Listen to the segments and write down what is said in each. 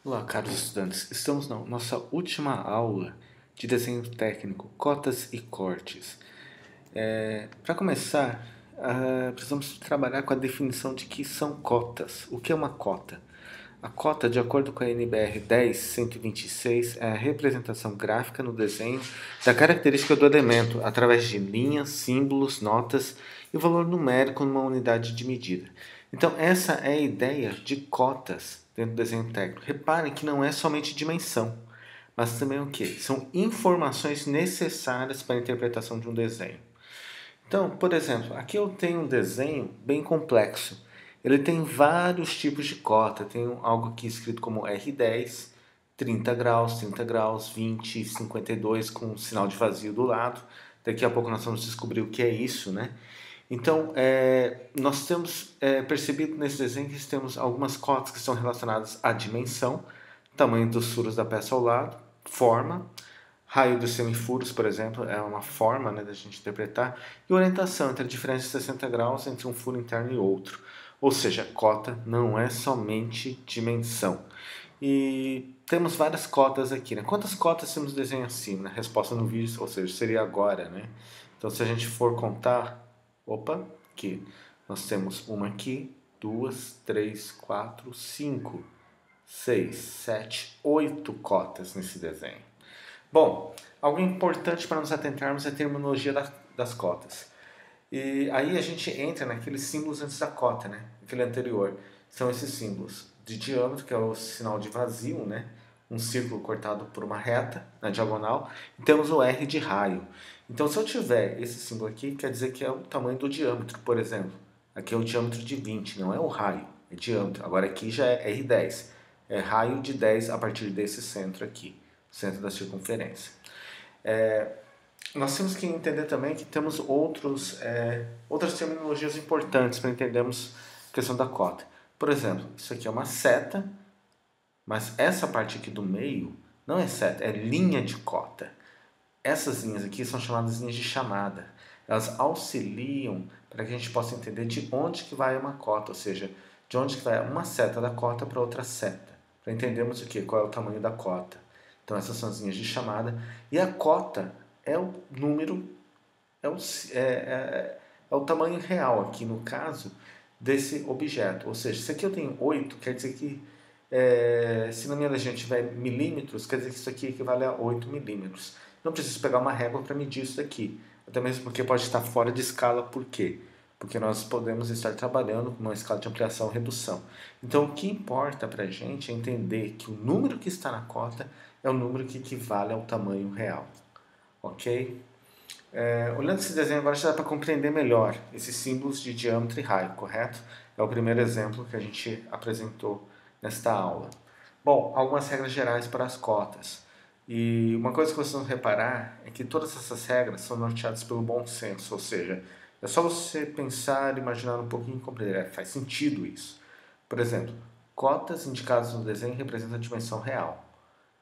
Olá, caros estudantes. Estamos na nossa última aula de desenho técnico, cotas e cortes. Para começar, precisamos trabalhar com a definição de que são cotas. O que é uma cota? A cota, de acordo com a NBR 10.126, é a representação gráfica no desenho da característica do elemento através de linhas, símbolos, notas e o valor numérico numa unidade de medida. Então, essa é a ideia de cotas dentro do desenho técnico. Reparem que não é somente dimensão, mas também o quê? São informações necessárias para a interpretação de um desenho. Então, por exemplo, aqui eu tenho um desenho bem complexo. Ele tem vários tipos de cota. Tem algo aqui escrito como R10, 30 graus, 20, 52 com um sinal de vazio do lado. Daqui a pouco nós vamos descobrir o que é isso, né? Então, nós temos percebido nesse desenho que temos algumas cotas que estão relacionadas à dimensão, tamanho dos furos da peça ao lado, forma, raio dos semifuros, por exemplo, é uma forma, né, da gente interpretar, e orientação entre a diferença de 60 graus entre um furo interno e outro. Ou seja, cota não é somente dimensão. E temos várias cotas aqui, né? Quantas cotas temos no desenho acima? Resposta no vídeo, ou seja, seria agora, né? Então, se a gente for contar, aqui, nós temos uma aqui, duas, três, quatro, cinco, seis, sete, oito cotas nesse desenho. Bom, algo importante para nos atentarmos é a terminologia das cotas. E aí a gente entra naqueles símbolos antes da cota, né? Aquele anterior. São esses símbolos de diâmetro, que é o sinal de vazio, né? Um círculo cortado por uma reta na diagonal. E temos o R de raio. Então, se eu tiver esse símbolo aqui, quer dizer que é o tamanho do diâmetro, por exemplo. Aqui é o diâmetro de 20, não é o raio, é diâmetro. Agora aqui já é R10. É raio de 10 a partir desse centro aqui, centro da circunferência. Nós temos que entender também que temos outras terminologias importantes para entendermos a questão da cota. Por exemplo, isso aqui é uma seta, mas essa parte aqui do meio não é seta, é linha de cota. Essas linhas aqui são chamadas linhas de chamada. Elas auxiliam para que a gente possa entender de onde que vai uma cota, ou seja, de onde que vai uma seta da cota para outra seta, para entendermos o que, qual é o tamanho da cota. Então essas são as linhas de chamada. E a cota é o número, é o tamanho real aqui no caso desse objeto. Ou seja, se aqui eu tenho 8, quer dizer que se na minha legenda tiver milímetros, quer dizer que isso aqui equivale a 8 milímetros. Não preciso pegar uma régua para medir isso daqui. Até mesmo porque pode estar fora de escala. Por quê? Porque nós podemos estar trabalhando com uma escala de ampliação e redução. Então, o que importa para a gente é entender que o número que está na cota é o número que equivale ao tamanho real. Ok? Olhando esse desenho agora já dá para compreender melhor esses símbolos de diâmetro e raio, correto? É o primeiro exemplo que a gente apresentou nesta aula. Bom, algumas regras gerais para as cotas. E uma coisa que vocês vão reparar é que todas essas regras são norteadas pelo bom senso, ou seja, é só você pensar, imaginar um pouquinho e compreender. Faz sentido isso. Por exemplo, cotas indicadas no desenho representam a dimensão real.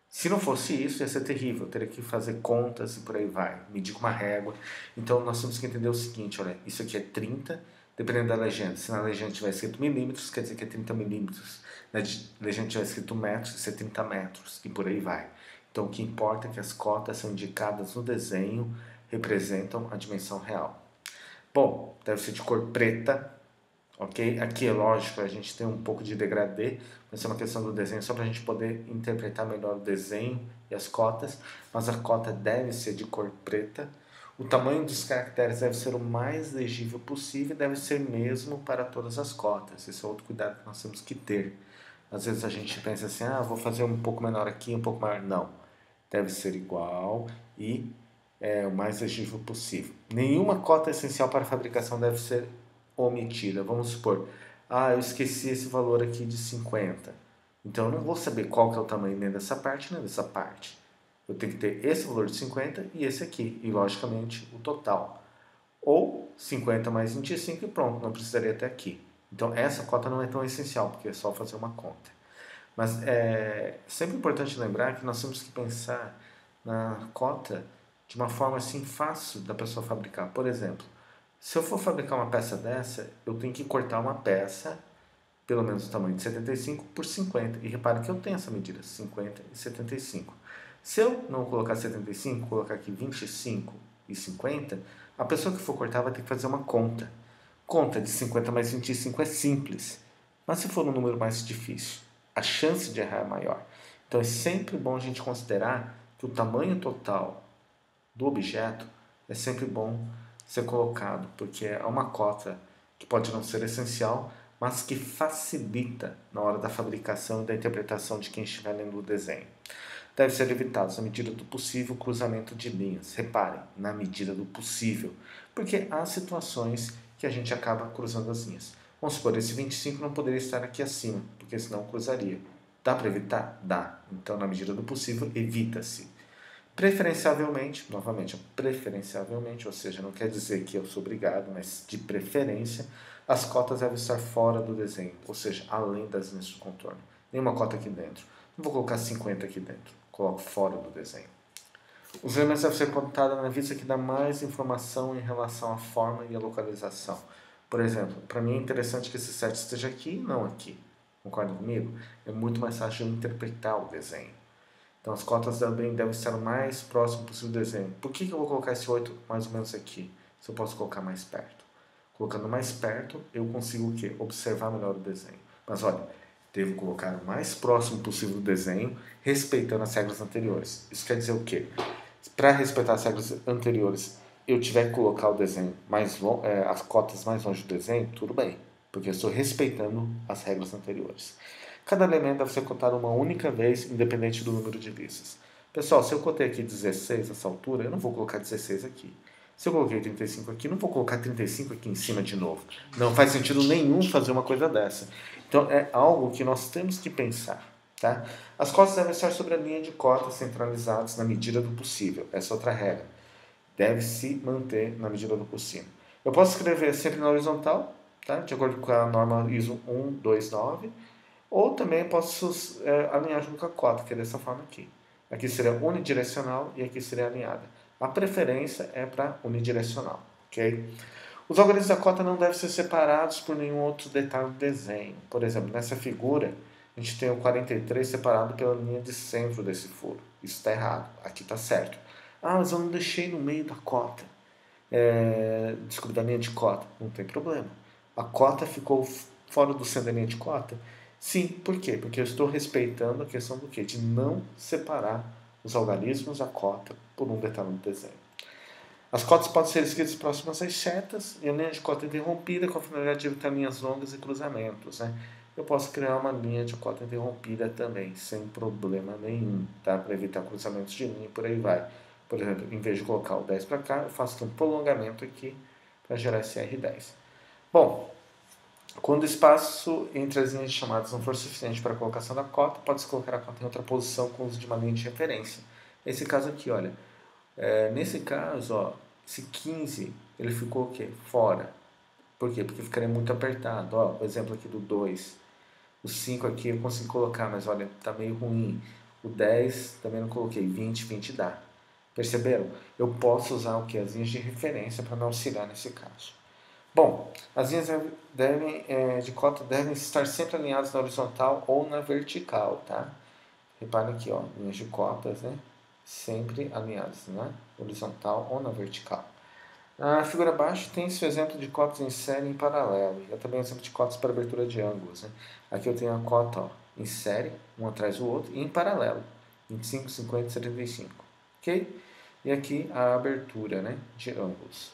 Se não fosse isso, ia ser terrível. Eu teria que fazer contas e por aí vai. Medir com uma régua. Então, nós temos que entender o seguinte, olha, isso aqui é 30, dependendo da legenda. Se na legenda tiver escrito milímetros, quer dizer que é 30 milímetros. Na legenda tiver escrito metros, isso é 30 metros. E por aí vai. Então, o que importa é que as cotas são indicadas no desenho, representam a dimensão real. Bom, deve ser de cor preta, ok? Aqui é lógico, a gente tem um pouco de degradê, mas é uma questão do desenho só para a gente poder interpretar melhor o desenho e as cotas, mas a cota deve ser de cor preta. O tamanho dos caracteres deve ser o mais legível possível e deve ser mesmo para todas as cotas. Esse é outro cuidado que nós temos que ter. Às vezes a gente pensa assim, vou fazer um pouco menor aqui, um pouco maior. Não, deve ser igual e o mais legível possível. Nenhuma cota essencial para a fabricação deve ser omitida. Vamos supor, eu esqueci esse valor aqui de 50. Então eu não vou saber qual que é o tamanho nem dessa parte nem dessa parte. Eu tenho que ter esse valor de 50 e esse aqui, e logicamente o total. Ou 50 mais 25 e pronto, não precisaria até aqui. Então essa cota não é tão essencial, porque é só fazer uma conta. Mas é sempre importante lembrar que nós temos que pensar na cota de uma forma assim fácil da pessoa fabricar. Por exemplo, se eu for fabricar uma peça dessa, eu tenho que cortar uma peça pelo menos o tamanho de 75 por 50. E repare que eu tenho essa medida, 50 e 75. Se eu não colocar 75, colocar aqui 25 e 50, a pessoa que for cortar vai ter que fazer uma conta. Conta de 50 mais 25 é simples, mas se for um número mais difícil, a chance de errar é maior. Então é sempre bom a gente considerar que o tamanho total do objeto é sempre bom ser colocado, porque é uma cota que pode não ser essencial, mas que facilita na hora da fabricação e da interpretação de quem estiver lendo o desenho. Deve ser evitado, na medida do possível, o cruzamento de linhas. Reparem, na medida do possível, porque há situações que a gente acaba cruzando as linhas. Vamos supor, esse 25 não poderia estar aqui acima, porque senão cruzaria. Dá para evitar? Dá. Então, na medida do possível, evita-se. Preferenciavelmente, novamente, preferenciavelmente, ou seja, não quer dizer que eu sou obrigado, mas de preferência, as cotas devem estar fora do desenho, ou seja, além das linhas de contorno. Nenhuma cota aqui dentro. Não vou colocar 50 aqui dentro, coloco fora do desenho. Os elementos devem ser contados na vista que dá mais informação em relação à forma e à localização. Por exemplo, para mim é interessante que esse 7 esteja aqui e não aqui. Concorda comigo? É muito mais fácil de eu interpretar o desenho. Então as cotas também devem estar o mais próximo possível do desenho. Por que eu vou colocar esse 8 mais ou menos aqui? Se eu posso colocar mais perto. Colocando mais perto, eu consigo o quê? Observar melhor o desenho. Mas olha, devo colocar o mais próximo possível do desenho, respeitando as regras anteriores. Isso quer dizer o quê? Para respeitar as regras anteriores, eu tiver que colocar o desenho mais as cotas mais longe do desenho, tudo bem, porque eu estou respeitando as regras anteriores. Cada elemento deve ser cotado uma única vez, independente do número de listas. Pessoal, se eu cotei aqui 16 nessa altura, eu não vou colocar 16 aqui. Se eu coloquei 35 aqui, não vou colocar 35 aqui em cima de novo. Não faz sentido nenhum fazer uma coisa dessa. Então, é algo que nós temos que pensar. Tá? As cotas devem estar sobre a linha de cotas centralizadas na medida do possível. Essa é outra regra. Deve se manter na medida do possível. Eu posso escrever sempre na horizontal, tá? De acordo com a norma ISO 129, ou também posso alinhar junto com a cota, que é dessa forma aqui. Aqui seria unidirecional e aqui seria alinhada. A preferência é para unidirecional, ok? Os algoritmos da cota não devem ser separados por nenhum outro detalhe do desenho. Por exemplo, nessa figura, a gente tem o 43 separado pela linha de centro desse furo. Isso está errado. Aqui está certo. Ah, mas eu não deixei no meio da cota. Desculpe, da linha de cota. Não tem problema. A cota ficou fora do centro da linha de cota? Sim, por quê? Porque eu estou respeitando a questão do quê? De não separar os algarismos, a cota, por um detalhe do desenho. As cotas podem ser escritas próximas às setas e a linha de cota interrompida com a finalidade de evitar linhas longas e cruzamentos. Né? Eu posso criar uma linha de cota interrompida também, sem problema nenhum, tá? Para evitar cruzamentos de linha e por aí vai. Por exemplo, em vez de colocar o 10 para cá, eu faço um prolongamento aqui para gerar esse R10. Bom, quando o espaço entre as linhas de chamadas não for suficiente para a colocação da cota, pode-se colocar a cota em outra posição com o uso de uma linha de referência. Esse caso aqui, olha, nesse caso, ó, esse 15, ele ficou o quê? Fora. Por quê? Porque ficaria muito apertado. Ó, o exemplo aqui do 2. O 5 aqui eu consigo colocar, mas olha, tá meio ruim. O 10 também não coloquei. 20 dá. Perceberam? Eu posso usar o que? As linhas de referência para me auxiliar nesse caso. Bom, as linhas de cota devem estar sempre alinhadas na horizontal ou na vertical, tá? Reparem aqui, ó, linhas de cotas, né? Sempre alinhadas na horizontal ou na vertical. Na figura abaixo tem-se o exemplo de cotas em série e em paralelo. E também o exemplo de cotas para abertura de ângulos. Né? Aqui eu tenho a cota ó, em série, um atrás do outro, e em paralelo, 25, 50 e 75. Ok? E aqui a abertura né, de ângulos.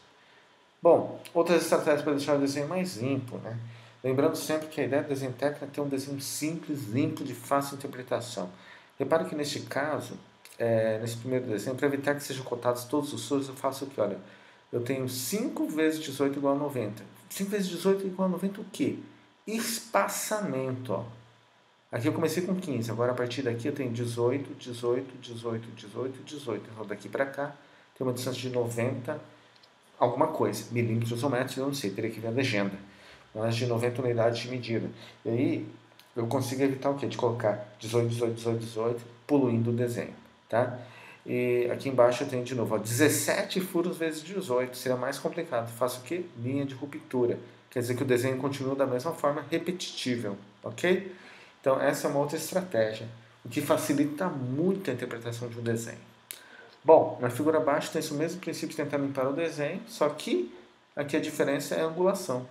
Bom, outras estratégias para deixar o desenho mais limpo. Né? Lembrando sempre que a ideia do desenho técnico é ter um desenho simples, limpo, de fácil interpretação. Repare que neste caso, nesse primeiro desenho, para evitar que sejam cotados todos os furos, eu faço o que? Olha, eu tenho 5 vezes 18 igual a 90. 5 vezes 18 igual a 90 o quê? Espaçamento. Ó. Aqui eu comecei com 15, agora a partir daqui eu tenho 18, 18, 18, 18, 18. Então daqui para cá tem uma distância de 90, alguma coisa. Milímetros ou metros, eu não sei, teria que ver a legenda. Mas de 90 unidades de medida. E aí eu consigo evitar o quê? De colocar 18, 18, 18, 18, poluindo o desenho. Tá? E aqui embaixo eu tenho de novo ó, 17 furos vezes 18, seria mais complicado. Faço o quê? Linha de ruptura. quer dizer que o desenho continua da mesma forma, repetitível, ok? Então essa é uma outra estratégia, o que facilita muito a interpretação de um desenho. Bom, na figura abaixo tem esse mesmo princípio de tentar limpar o desenho, só que aqui a diferença é a angulação.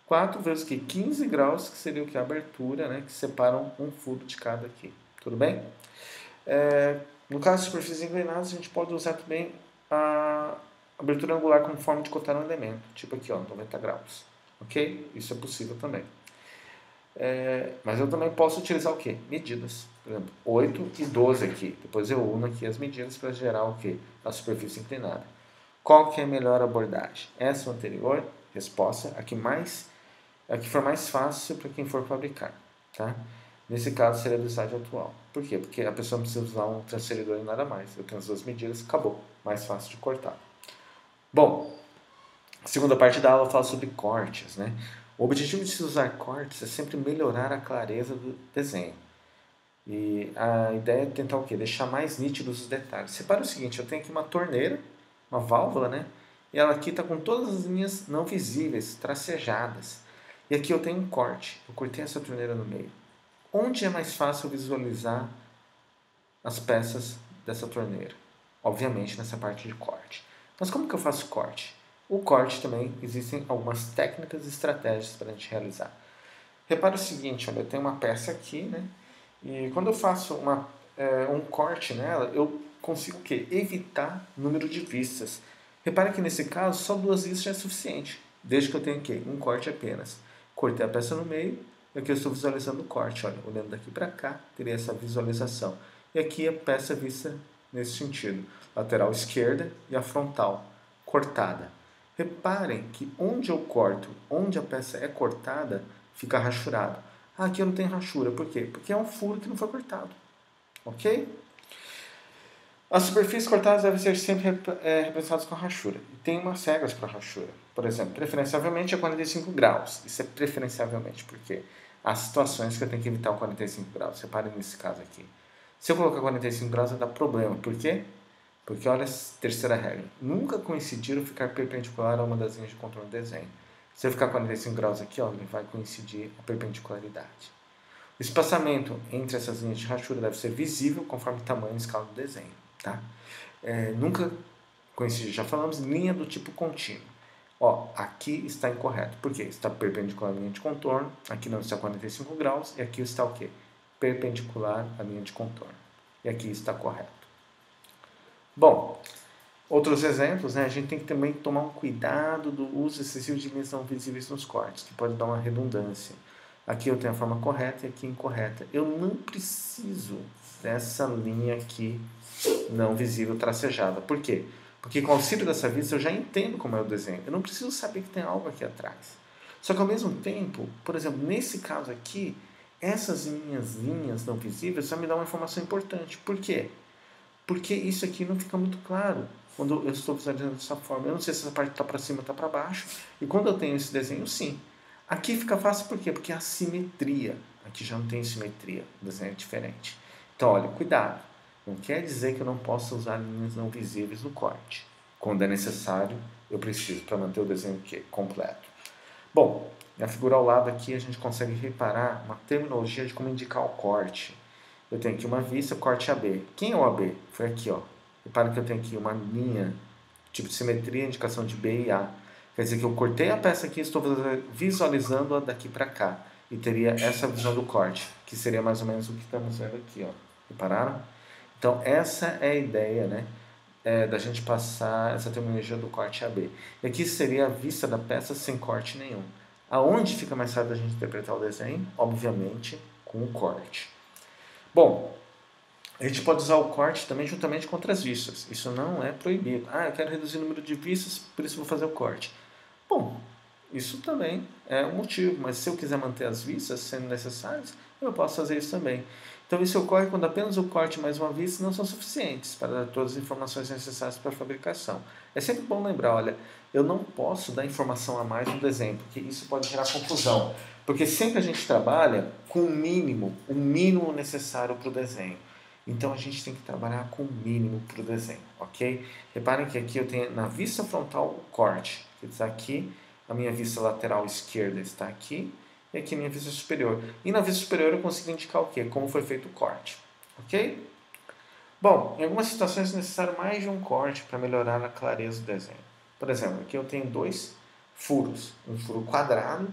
4 vezes que 15 graus, que seria o que? A abertura, né, que separam um furo de cada aqui. Tudo bem? No caso de superfícies inclinadas, a gente pode usar também a abertura angular como forma de cotar um elemento. Tipo aqui, ó, 90 graus. Ok? Isso é possível também. Mas eu também posso utilizar o quê? Medidas. Por exemplo, 8 e 12 aqui. Depois eu uno aqui as medidas para gerar o quê? A superfície inclinada. Qual que é a melhor abordagem? Essa anterior, resposta, a que for mais fácil para quem for fabricar. Tá? Nesse caso seria do estágio atual. Por quê? Porque a pessoa não precisa usar um transferidor e nada mais. Eu tenho as duas medidas, acabou. Mais fácil de cortar. Bom, a segunda parte da aula fala sobre cortes, né? O objetivo de se usar cortes é sempre melhorar a clareza do desenho. E a ideia é tentar o quê? Deixar mais nítidos os detalhes. Repara o seguinte, eu tenho aqui uma torneira, uma válvula, né? E ela aqui está com todas as linhas não visíveis, tracejadas. E aqui eu tenho um corte. Eu cortei essa torneira no meio. Onde é mais fácil visualizar as peças dessa torneira? Obviamente nessa parte de corte. Mas como que eu faço corte? O corte também, existem algumas técnicas e estratégias para a gente realizar. Repara o seguinte, olha, eu tenho uma peça aqui, né? E quando eu faço um corte nela, eu consigo o quê? Evitar número de vistas. Repara que nesse caso, só 2 vistas já é suficiente, desde que eu tenha o quê? Um corte apenas. Cortei a peça no meio, e aqui eu estou visualizando o corte, olha, olhando daqui para cá, teria essa visualização. E aqui a peça vista nesse sentido, lateral esquerda e a frontal, cortada. Reparem que onde eu corto, onde a peça é cortada, fica rachurado. Ah, aqui eu não tenho rachura, por quê? Porque é um furo que não foi cortado, ok? As superfícies cortadas devem ser sempre representadas com rachura. E tem umas regras para rachura. Por exemplo, preferencialmente é 45 graus. Isso é preferencialmente, porque há situações que eu tenho que evitar o 45 graus. Reparem nesse caso aqui. Se eu colocar 45 graus, vai dar problema. Por quê? Porque olha a terceira regra. Nunca coincidir ou ficar perpendicular a uma das linhas de contorno do desenho. Se eu ficar 45 graus aqui, ó, ele vai coincidir a perpendicularidade. O espaçamento entre essas linhas de rachura deve ser visível conforme o tamanho e escala do desenho. Tá? Nunca coincidir, já falamos, linha do tipo contínuo. Ó, aqui está incorreto. Por quê? Está perpendicular à linha de contorno, aqui não está 45 graus, e aqui está o quê? Perpendicular à linha de contorno. E aqui está correto. Bom, outros exemplos, né? A gente tem que também tomar um cuidado do uso excessivo de linhas não visíveis nos cortes, que pode dar uma redundância. Aqui eu tenho a forma correta e aqui incorreta. Eu não preciso dessa linha aqui não visível tracejada. Por quê? Porque com o auxílio dessa vista eu já entendo como é o desenho. Eu não preciso saber que tem algo aqui atrás. Só que ao mesmo tempo, por exemplo, nesse caso aqui, essas linhas não visíveis só me dão uma informação importante. Por quê? Porque isso aqui não fica muito claro quando eu estou visualizando dessa forma. Eu não sei se essa parte está para cima ou está para baixo. E quando eu tenho esse desenho, sim. Aqui fica fácil por quê? Porque é a simetria. Aqui já não tem simetria. O desenho é diferente. Então, olha, cuidado. Não quer dizer que eu não possa usar linhas não visíveis no corte. Quando é necessário, eu preciso para manter o desenho completo. Bom, na figura ao lado aqui a gente consegue reparar uma terminologia de como indicar o corte. Eu tenho aqui uma vista, corte AB. Quem é o AB? Foi aqui, ó. Repara que eu tenho aqui uma linha, tipo de simetria, indicação de B e A. Quer dizer que eu cortei a peça aqui e estou visualizando-a daqui para cá. E teria essa visão do corte, que seria mais ou menos o que estamos vendo aqui, ó. Repararam? Então, essa é a ideia, né? Da gente passar essa terminologia do corte AB. E aqui seria a vista da peça sem corte nenhum. Aonde fica mais fácil da gente interpretar o desenho? Obviamente, com o corte. Bom, a gente pode usar o corte também juntamente com outras vistas. Isso não é proibido. Ah, eu quero reduzir o número de vistas, por isso vou fazer o corte. Bom, isso também é um motivo, mas se eu quiser manter as vistas sendo necessárias, eu posso fazer isso também. Então isso ocorre quando apenas o corte mais uma vista não são suficientes para dar todas as informações necessárias para a fabricação. É sempre bom lembrar, olha, eu não posso dar informação a mais no desenho, porque isso pode gerar confusão. Porque sempre a gente trabalha com o mínimo necessário para o desenho. Então a gente tem que trabalhar com o mínimo para o desenho, ok? Reparem que aqui eu tenho na vista frontal o corte, que está aqui, a minha vista lateral esquerda está aqui, e aqui a minha vista superior. E na vista superior eu consigo indicar o quê? Como foi feito o corte. Ok? Bom, em algumas situações é necessário mais de um corte para melhorar a clareza do desenho. Por exemplo, aqui eu tenho dois furos, um furo quadrado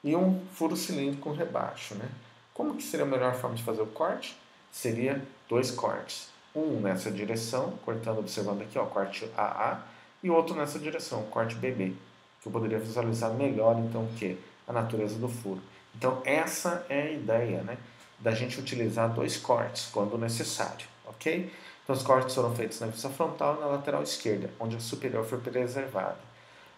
e um furo cilíndrico com rebaixo. Né? Como que seria a melhor forma de fazer o corte? Seria dois cortes. Um nessa direção, cortando, observando aqui, ó, corte AA, e outro nessa direção, corte BB, que eu poderia visualizar melhor, então, o quê? A natureza do furo. Então, essa é a ideia, né? Da gente utilizar dois cortes, quando necessário, ok? Então, os cortes foram feitos na vista frontal e na lateral esquerda, onde a superior foi preservada.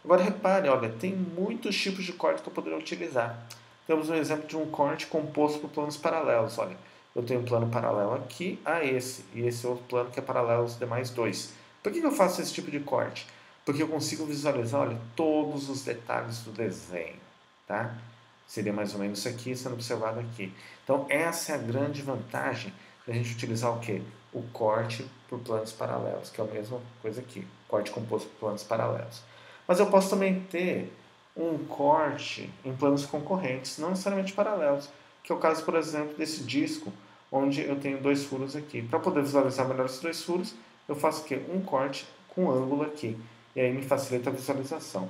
Agora, repare, olha, tem muitos tipos de corte que eu poderia utilizar. Temos um exemplo de um corte composto por planos paralelos, olha. Eu tenho um plano paralelo aqui a esse, e esse outro plano que é paralelo aos demais dois. Por que eu faço esse tipo de corte? Porque eu consigo visualizar, olha, todos os detalhes do desenho, tá? Seria mais ou menos isso aqui sendo observado aqui. Então, essa é a grande vantagem da gente utilizar o quê? O corte por planos paralelos, que é a mesma coisa aqui, corte composto por planos paralelos. Mas eu posso também ter um corte em planos concorrentes, não necessariamente paralelos, que é o caso, por exemplo, desse disco, onde eu tenho dois furos aqui. Para poder visualizar melhor esses dois furos, eu faço o quê? Um corte com ângulo aqui, e aí me facilita a visualização.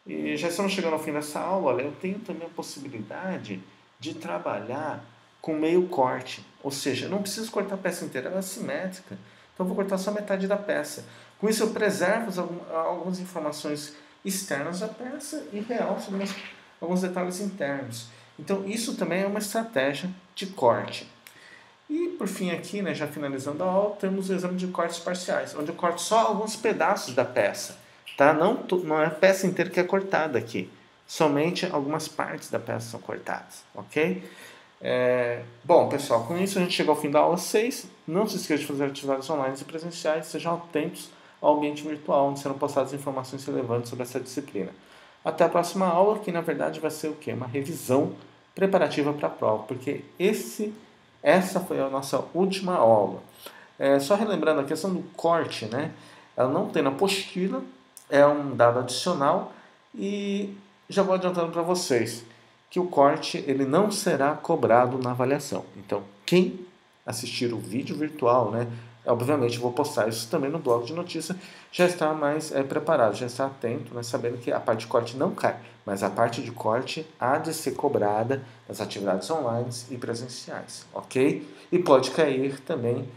E já estamos chegando ao fim dessa aula, olha, eu tenho também a possibilidade de trabalhar com meio corte, ou seja, eu não preciso cortar a peça inteira, ela é simétrica, então eu vou cortar só metade da peça. Com isso eu preservo algumas informações externas da peça e realço alguns detalhes internos. Então isso também é uma estratégia de corte. E por fim aqui, né, já finalizando a aula, temos o exame de cortes parciais, onde eu corto só alguns pedaços da peça. Tá? Não é a peça inteira que é cortada aqui, somente algumas partes da peça são cortadas, ok? Bom, pessoal, com isso a gente chegou ao fim da aula 6. Não se esqueça de fazer atividades online e presenciais, sejam atentos ao ambiente virtual, onde serão postadas informações relevantes sobre essa disciplina. Até a próxima aula, que na verdade vai ser o quê? Uma revisão preparativa para a prova, porque essa foi a nossa última aula. Só relembrando a questão do corte, né? Ela não tem na apostila, é um dado adicional e já vou adiantando para vocês que o corte ele não será cobrado na avaliação. Então, quem assistir o vídeo virtual, né? Obviamente vou postar isso também no blog de notícias, já está mais preparado, já está atento, né, sabendo que a parte de corte não cai, mas a parte de corte há de ser cobrada nas atividades online e presenciais, ok? E pode cair também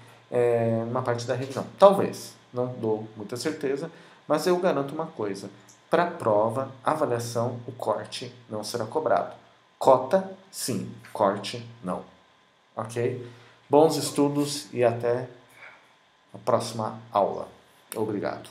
uma parte da revisão. Talvez, não dou muita certeza, mas eu garanto uma coisa, para a prova, avaliação, o corte não será cobrado. Cota, sim, corte, não. Ok? Bons estudos e até a próxima aula. Obrigado.